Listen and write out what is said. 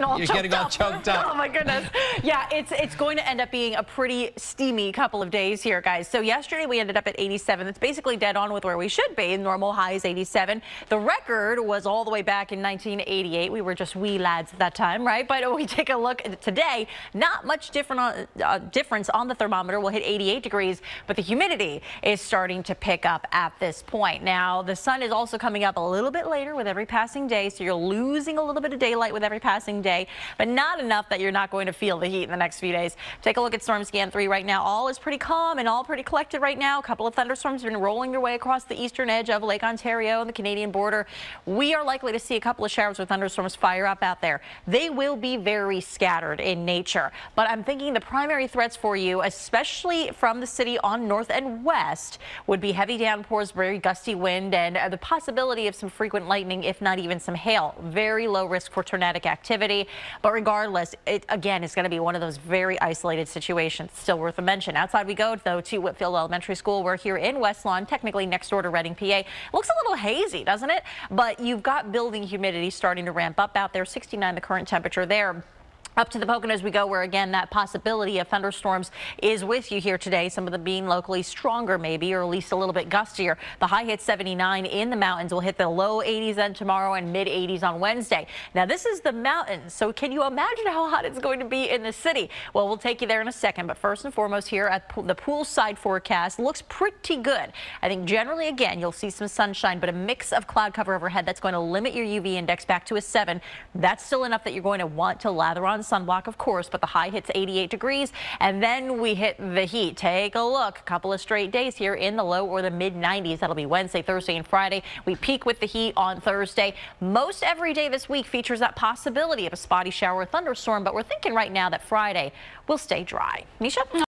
You're getting all choked up. Oh my goodness. Yeah, it's going to end up being a pretty steamy couple of days here, guys. So yesterday we ended up at 87. That's basically dead on with where we should be. Normal high is 87. The record was all the way back in 1988. We were just wee lads at that time, right? But when we take a look at today, not much difference on the thermometer. We'll hit 88 degrees, but the humidity is starting to pick up at this point. Now, the sun is also coming up a little bit later with every passing day, so you're losing a little bit of daylight with every passing day, but not enough that you're not going to feel the heat in the next few days. Take a look at Storm Scan 3 right now. All is pretty calm and all pretty collected right now. A couple of thunderstorms have been rolling their way across the eastern edge of Lake Ontario and the Canadian border. We are likely to see a couple of showers with thunderstorms fire up out there. They will be very scattered in nature, but I'm thinking the primary threats for you, especially from the city on north and west, would be heavy downpours, very gusty wind, and the possibility of some frequent lightning, if not even some hail. Very low risk for tornadic activity, but regardless, it again is going to be one of those very isolated situations. Still worth a mention. Outside we go, though, to Whitfield Elementary School. We're here in West Lawn, technically next door to Reading, PA. Looks a little hazy, doesn't it? But you've got building humidity starting to ramp up out there. 69 the current temperature there. Up to the Poconos we go, where again that possibility of thunderstorms is with you here today. Some of them being locally stronger maybe, or at least a little bit gustier. The high hit 79 in the mountains. We'll hit the low 80s then tomorrow and mid 80s on Wednesday. Now this is the mountains, so can you imagine how hot it's going to be in the city? Well, we'll take you there in a second, but first and foremost here at the poolside forecast looks pretty good. I think generally again you'll see some sunshine, but a mix of cloud cover overhead that's going to limit your UV index back to a 7. That's still enough that you're going to want to lather on sunblock, of course, but the high hits 88 degrees, and then we hit the heat. Take a look. A couple of straight days here in the low or the mid 90s. That'll be Wednesday, Thursday, and Friday. We peak with the heat on Thursday. Most every day this week features that possibility of a spotty shower or thunderstorm, but we're thinking right now that Friday will stay dry. Misha?